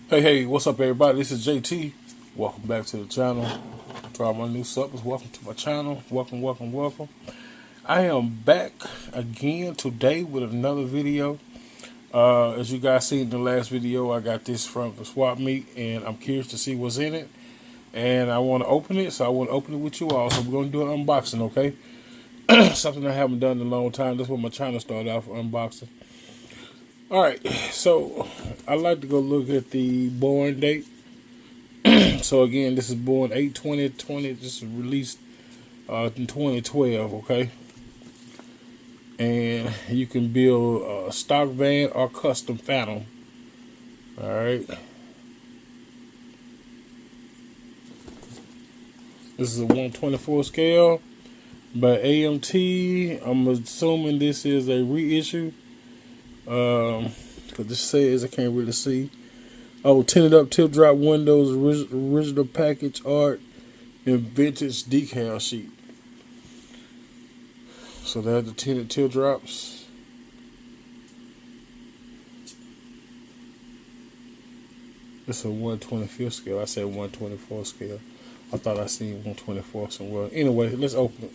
Hey, what's up, everybody? This is JT. Welcome back to the channel. To all my new subbers, welcome to my channel. Welcome. I am back again today with another video. As you guys seen in the last video, I got this from the swap meet, and I'm curious to see what's in it. And I want to open it, so I want to open it with you all. So we're going to do an unboxing, okay? Something I haven't done in a long time. That's what my channel started out for, unboxing. Alright, so I like to go look at the born date. So again, this is born 8/20/20. This is released in 2012, okay? And you can build a stock van or custom phantom. Alright. This is a 1/24 scale by AMT. I'm assuming this is a reissue. Because this says, I can't really see. Oh, tinted up tip drop windows, original package art, and vintage decal sheet. So that's the tinted tip drops. It's a 1/25 scale. I said 1/24 scale. I thought I seen 1/24 somewhere. Anyway, let's open it.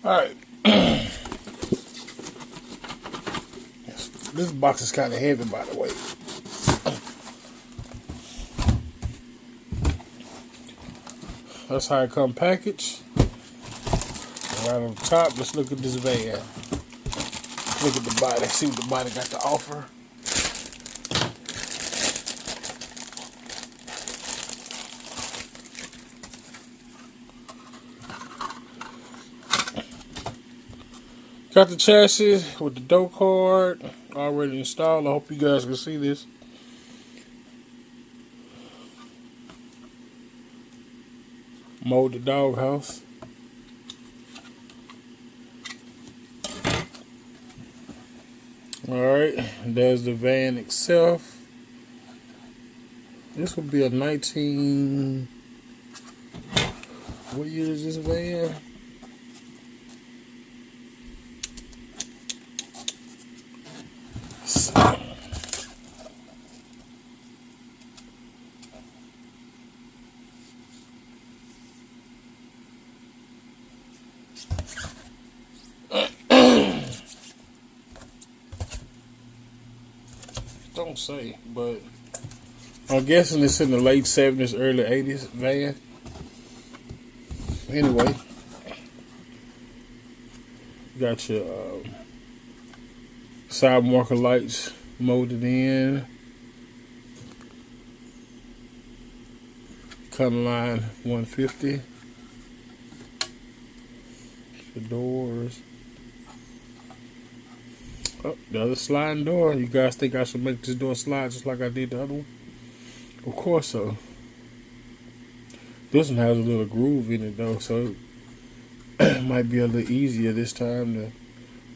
Alright. This box is kind of heavy, by the way. That's how it comes packaged. Right on top, let's look at this van. Look at the body, see what the body got to offer. Got the chassis with the door card already installed. I hope you guys can see this. Molded doghouse. Alright, there's the van itself. This will be a 19... What year is this van? Don't say, but I'm guessing it's in the late 70s, early 80s van. Anyway, you got your side marker lights molded in. Econoline 150. The doors. Oh, the other sliding door. You guys think I should make this door slide just like I did the other one? Of course so. This one has a little groove in it though, so it might be a little easier this time to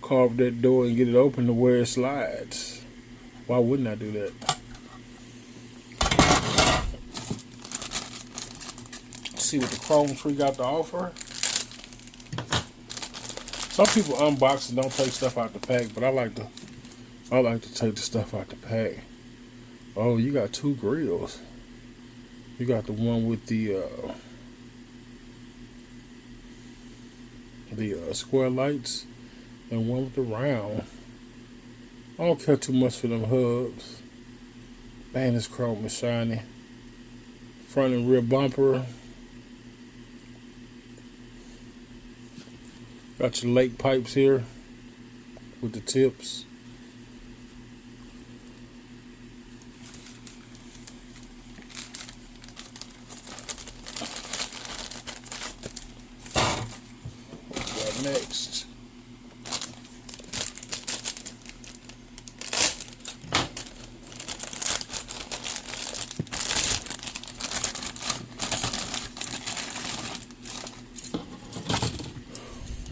carve that door and get it open to where it slides. Why wouldn't I do that? Let's see what the chrome tree got to offer. Some people unbox and don't take stuff out the pack, but I like to take the stuff out the pack. Oh, you got two grills. You got the one with the square lights and one with the round. I don't care too much for them hubs. Man, this chrome is shiny. Front and rear bumper. Got your lake pipes here with the tips. What next?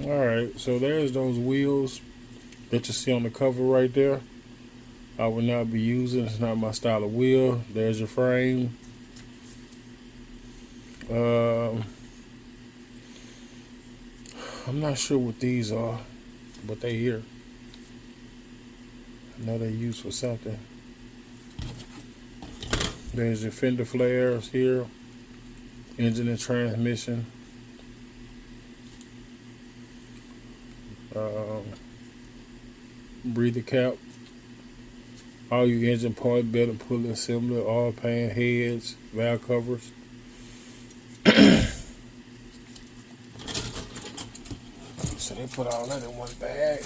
Alright, so there's those wheels that you see on the cover right there. I will not be using. It's not my style of wheel. There's your frame. I'm not sure what these are, but they here. I know they're used for something. There's your fender flares here. Engine and transmission. Breather cap. All your engine part, belt and pulley assembly, oil pan, heads, valve covers. So they put all that in one bag.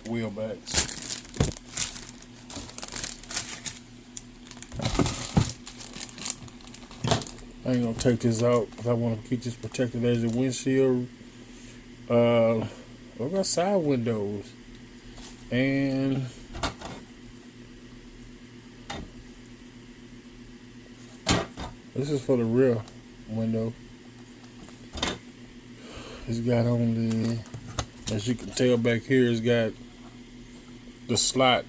Wheel bags. I ain't gonna take this out because I want to keep this protected. There's a windshield. We got side windows, and this is for the rear window. It's got only, as you can tell back here, it's got the slot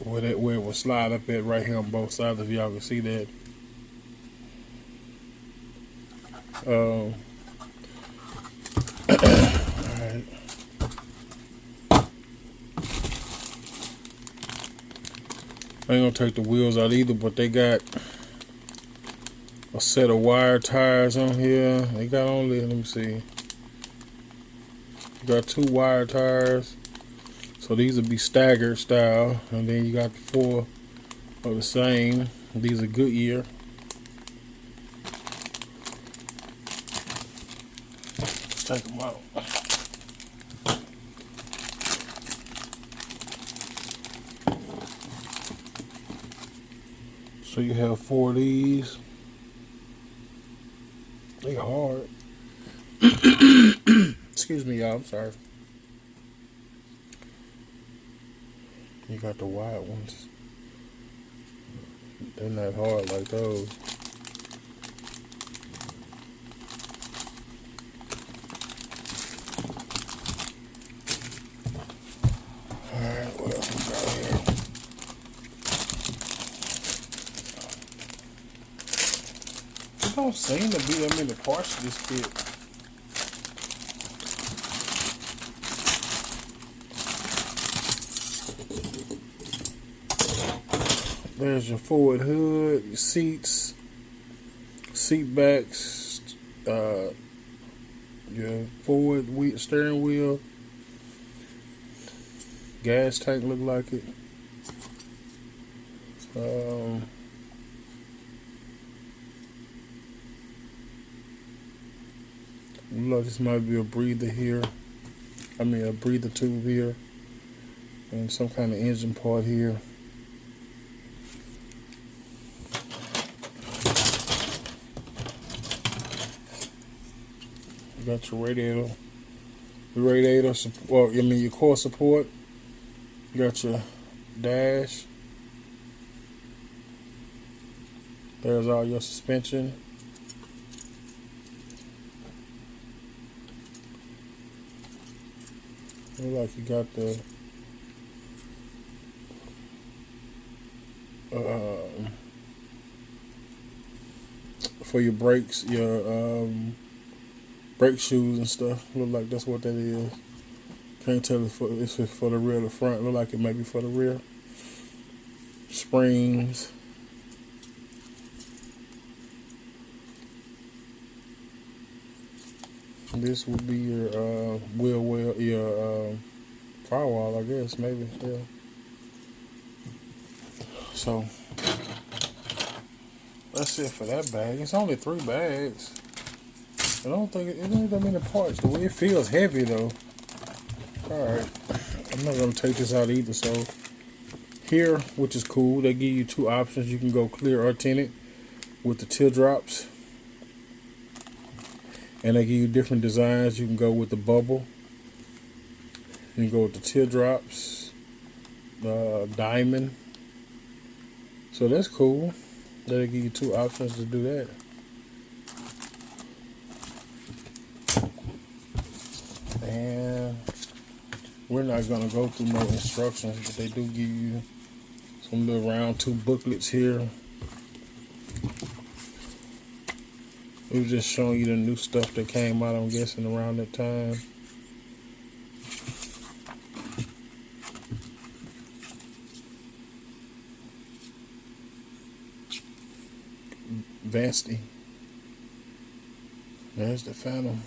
where it will slide up at right here on both sides. If y'all can see that. Alright. I ain't gonna take the wheels out either, but they got a set of wire tires on here. They got only, let me see, got 2 wire tires, so these will be staggered style, and then you got the 4 of the same. These are Goodyear. Let's take them out. So you have 4 of these. They hard. Excuse me, y'all. I'm sorry. You got the wide ones. They're not hard like those. Alright, what else we got here? There don't seem to be that many parts to this kit. There's your forward hood, your seats, seat backs, your forward steering wheel, gas tank look like it. Look, this might be a breather here. I mean a breather tube here, and some kind of engine part here. You got your radiator support. Well, I mean your core support. You got your dash. There's all your suspension. Look like you got the for your brakes, your brake shoes and stuff. Look like that's what that is. Can't tell if it's for the rear or the front. Look like it may be for the rear. Springs. This would be your wheel well, your firewall, I guess, maybe. Yeah. So that's it for that bag. It's only 3 bags. I don't think it ain't that many parts. The way it feels heavy though. Alright. I'm not gonna take this out either. So here, which is cool, they give you 2 options. You can go clear or tinted with the teardrops. And they give you different designs. You can go with the bubble. You can go with the teardrops, diamond. So that's cool. They give you 2 options to do that. We're not gonna go through no instructions, but they do give you some little round 2 booklets here. It was just showing you the new stuff that came out, I'm guessing, around that time. Vansty. There's the Phantom.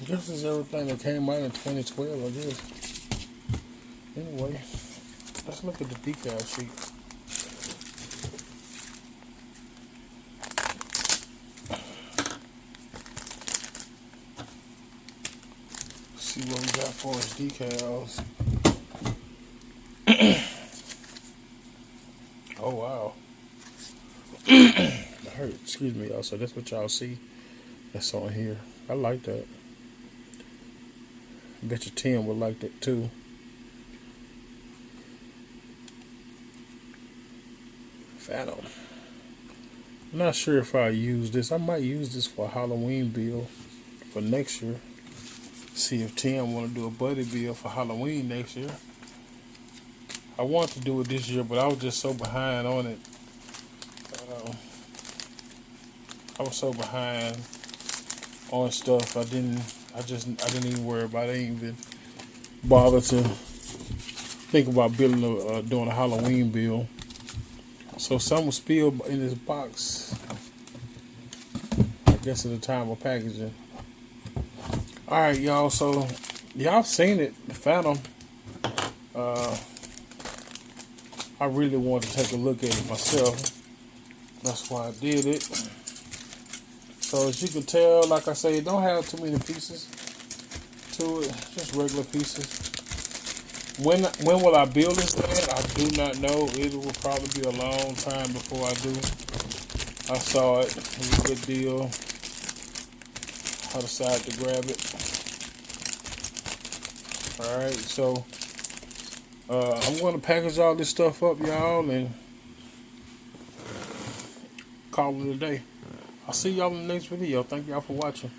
This is everything that came out in 2012, I guess. Anyway, let's look at the decal sheet. See what we got for us decals. Oh wow. That hurt. Excuse me, y'all. So that's what y'all see. That's on here. I like that. I bet your Tim would like that too. Phantom. I'm not sure if I use this. I might use this for a Halloween build for next year. See if Tim want to do a buddy build for Halloween next year. I wanted to do it this year, but I was just so behind on it. I was so behind on stuff. I didn't even worry about it. I didn't even bother to think about building doing a Halloween build. So some was spilled in this box. I guess at the time of packaging. All right, y'all. So y'all seen it, the Phantom. I really wanted to take a look at it myself. That's why I did it. So as you can tell, like I say, it don't have too many pieces to it. Just regular pieces. When will I build this thing? I do not know. It will probably be a long time before I do. I saw it. It was a good deal. I decided to grab it. Alright, so I'm going to package all this stuff up, y'all, and call it a day. I'll see y'all in the next video. Thank y'all for watching.